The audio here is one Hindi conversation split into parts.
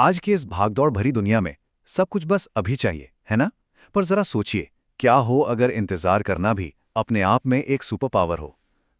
आज की इस भागदौड़ भरी दुनिया में सब कुछ बस अभी चाहिए, है ना? पर जरा सोचिए, क्या हो अगर इंतजार करना भी अपने आप में एक सुपर पावर हो?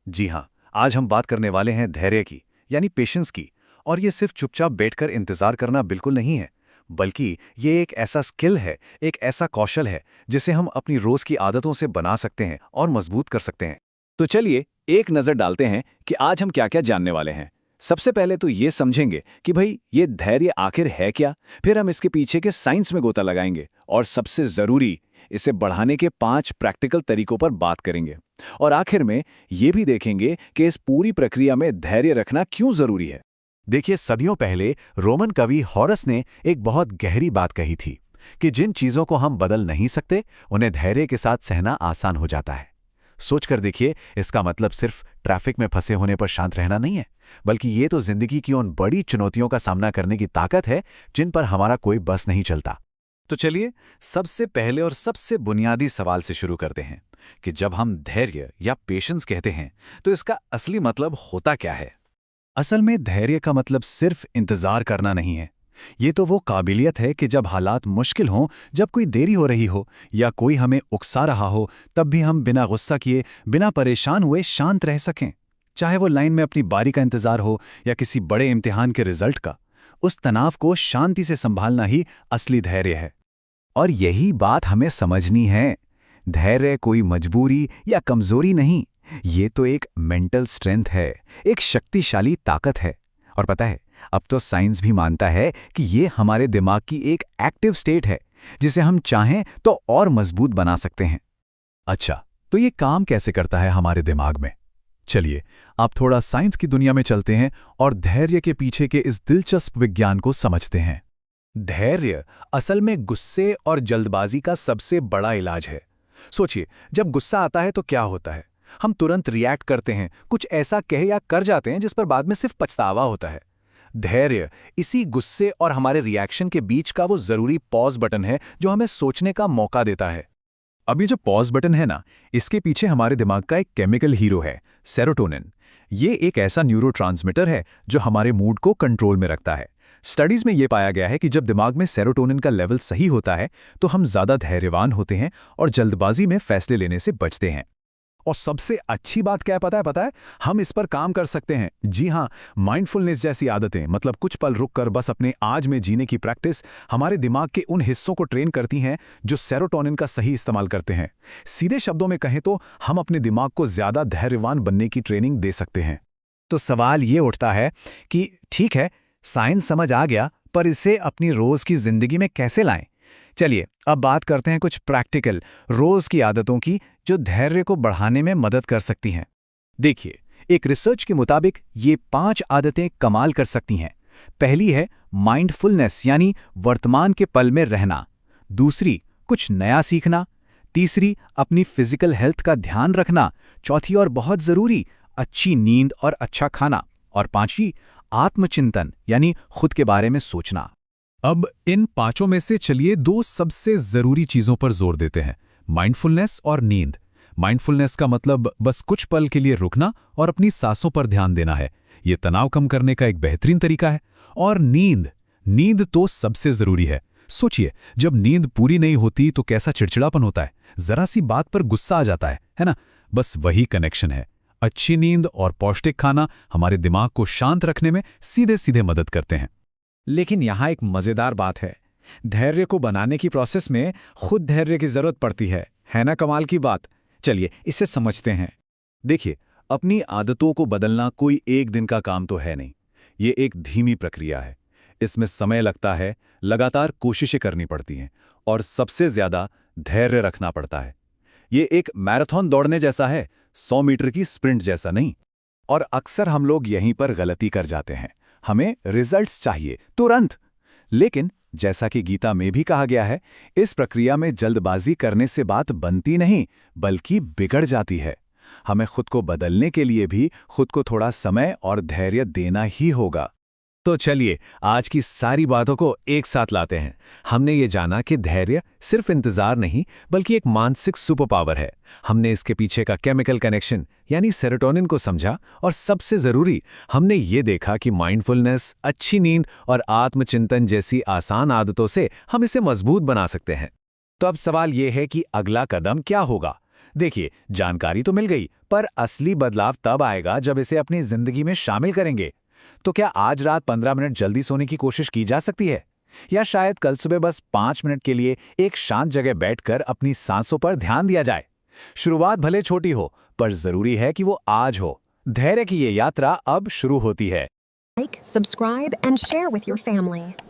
जी हाँ, आज हम बात करने वाले हैं धैर्य की, यानी पेशेंस की। और ये सिर्फ चुपचाप बैठकर इंतजार करना बिल्कुल नहीं है, बल्कि ये एक ऐसा स्किल है, एक ऐसा कौशल है जिसे हम अपनी रोज की आदतों से बना सकते हैं और मजबूत कर सकते हैं। तो चलिए एक नजर डालते हैं कि आज हम क्या-क्या जानने वाले हैं। सबसे पहले तो ये समझेंगे कि भाई ये धैर्य आखिर है क्या, फिर हम इसके पीछे के साइंस में गोता लगाएंगे और सबसे जरूरी इसे बढ़ाने के 5 प्रैक्टिकल तरीकों पर बात करेंगे। और आखिर में ये भी देखेंगे कि इस पूरी प्रक्रिया में धैर्य रखना क्यों जरूरी है। देखिए, सदियों पहले रोमन कवि हॉरस ने एक बहुत गहरी बात कही थी कि जिन चीजों को हम बदल नहीं सकते उन्हें धैर्य के साथ सहना आसान हो जाता है। सोचकर देखिए, इसका मतलब सिर्फ ट्रैफिक में फंसे होने पर शांत रहना नहीं है, बल्कि ये तो जिंदगी की उन बड़ी चुनौतियों का सामना करने की ताकत है जिन पर हमारा कोई बस नहीं चलता। तो चलिए सबसे पहले और सबसे बुनियादी सवाल से शुरू करते हैं कि जब हम धैर्य या पेशेंस कहते हैं तो इसका असली मतलब होता क्या है। असल में धैर्य का मतलब सिर्फ इंतजार करना नहीं है। ये तो वो काबिलियत है कि जब हालात मुश्किल हों, जब कोई देरी हो रही हो या कोई हमें उकसा रहा हो, तब भी हम बिना गुस्सा किए, बिना परेशान हुए शांत रह सकें। चाहे वो लाइन में अपनी बारी का इंतजार हो या किसी बड़े इम्तिहान के रिजल्ट का, उस तनाव को शांति से संभालना ही असली धैर्य है। और यही बात हमें समझनी है। धैर्य कोई मजबूरी या कमजोरी नहीं, ये तो एक मेंटल स्ट्रेंथ है, एक शक्तिशाली ताकत है। और पता है, अब तो साइंस भी मानता है कि ये हमारे दिमाग की एक एक्टिव स्टेट है जिसे हम चाहें तो और मजबूत बना सकते हैं। अच्छा, तो ये काम कैसे करता है हमारे दिमाग में? चलिए आप थोड़ा साइंस की दुनिया में चलते हैं और धैर्य के पीछे के इस दिलचस्प विज्ञान को समझते हैं। धैर्य असल में गुस्से और जल्दबाजी का सबसे बड़ा इलाज है। सोचिए, जब गुस्सा आता है तो क्या होता है? हम तुरंत रिएक्ट करते हैं, कुछ ऐसा कह या कर जाते हैं जिस पर बाद में सिर्फ पछतावा होता है। धैर्य इसी गुस्से और हमारे रिएक्शन के बीच का वो जरूरी पॉज बटन है जो हमें सोचने का मौका देता है। अब ये जो पॉज बटन है ना, इसके पीछे हमारे दिमाग का एक केमिकल हीरो है, सेरोटोनिन। ये एक ऐसा न्यूरोट्रांसमीटर है जो हमारे मूड को कंट्रोल में रखता है। स्टडीज में ये पाया गया है कि जब दिमाग में सेरोटोनिन का लेवल सही होता है तो हम ज्यादा धैर्यवान होते हैं और जल्दबाजी में फैसले लेने से बचते हैं। और सबसे अच्छी बात क्या है पता है? हम इस पर काम कर सकते हैं। जी हाँ, माइंडफुलनेस जैसी आदतें, मतलब कुछ पल रुककर बस अपने आज में जीने की प्रैक्टिस, हमारे दिमाग के उन हिस्सों को ट्रेन करती हैं जो सेरोटोनिन का सही इस्तेमाल करते हैं। सीधे शब्दों में कहें तो हम अपने दिमाग को ज्यादा धैर्यवान बनने की ट्रेनिंग दे सकते हैं। तो सवाल ये उठता है कि ठीक है, साइंस समझ आ गया, पर इसे अपनी रोज की जिंदगी में कैसे लाएं? चलिए अब बात करते हैं कुछ प्रैक्टिकल रोज की आदतों की जो धैर्य को बढ़ाने में मदद कर सकती हैं। देखिए, एक रिसर्च के मुताबिक ये 5 आदतें कमाल कर सकती हैं। पहली है माइंडफुलनेस, यानी वर्तमान के पल में रहना। दूसरी, कुछ नया सीखना। तीसरी, अपनी फिजिकल हेल्थ का ध्यान रखना। चौथी और बहुत जरूरी, अच्छी नींद और अच्छा खाना। और पांचवी, आत्मचिंतन, यानी खुद के बारे में सोचना। अब इन 5 में से चलिए 2 सबसे जरूरी चीजों पर जोर देते हैं, माइंडफुलनेस और नींद। माइंडफुलनेस का मतलब बस कुछ पल के लिए रुकना और अपनी सांसों पर ध्यान देना है। ये तनाव कम करने का एक बेहतरीन तरीका है। और नींद तो सबसे जरूरी है। सोचिए, जब नींद पूरी नहीं होती तो कैसा चिड़चिड़ापन होता है, जरा सी बात पर गुस्सा आ जाता है ना? बस वही कनेक्शन है। अच्छी नींद और पौष्टिक खाना हमारे दिमाग को शांत रखने में सीधे सीधे मदद करते हैं। लेकिन यहाँ एक मजेदार बात है, धैर्य को बनाने की प्रोसेस में खुद धैर्य की जरूरत पड़ती है ना? कमाल की बात। चलिए इसे समझते हैं। देखिए, अपनी आदतों को बदलना कोई एक दिन का काम तो है नहीं। ये एक धीमी प्रक्रिया है। इसमें समय लगता है, लगातार कोशिशें करनी पड़ती हैं और सबसे ज्यादा धैर्य रखना पड़ता है। ये एक मैराथन दौड़ने जैसा है, 100 मीटर की स्प्रिंट जैसा नहीं। और अक्सर हम लोग यहीं पर गलती कर जाते हैं। हमें रिजल्ट्स चाहिए तुरंत, लेकिन जैसा कि गीता में भी कहा गया है, इस प्रक्रिया में जल्दबाजी करने से बात बनती नहीं, बल्कि बिगड़ जाती है। हमें खुद को बदलने के लिए भी खुद को थोड़ा समय और धैर्य देना ही होगा। तो चलिए आज की सारी बातों को एक साथ लाते हैं। हमने ये जाना कि धैर्य सिर्फ इंतजार नहीं बल्कि एक मानसिक सुपर पावर है। हमने इसके पीछे का केमिकल कनेक्शन यानी सेरोटोनिन को समझा और सबसे जरूरी हमने ये देखा कि माइंडफुलनेस, अच्छी नींद और आत्मचिंतन जैसी आसान आदतों से हम इसे मजबूत बना सकते हैं। तो अब सवाल ये है कि अगला कदम क्या होगा। देखिए, जानकारी तो मिल गई, पर असली बदलाव तब आएगा जब इसे अपनी जिंदगी में शामिल करेंगे। तो क्या आज रात 15 मिनट जल्दी सोने की कोशिश की जा सकती है? या शायद कल सुबह बस 5 मिनट के लिए एक शांत जगह बैठकर अपनी सांसों पर ध्यान दिया जाए? शुरुआत भले छोटी हो, पर जरूरी है कि वो आज हो। धैर्य की ये यात्रा अब शुरू होती है। Like, subscribe, and share with your family.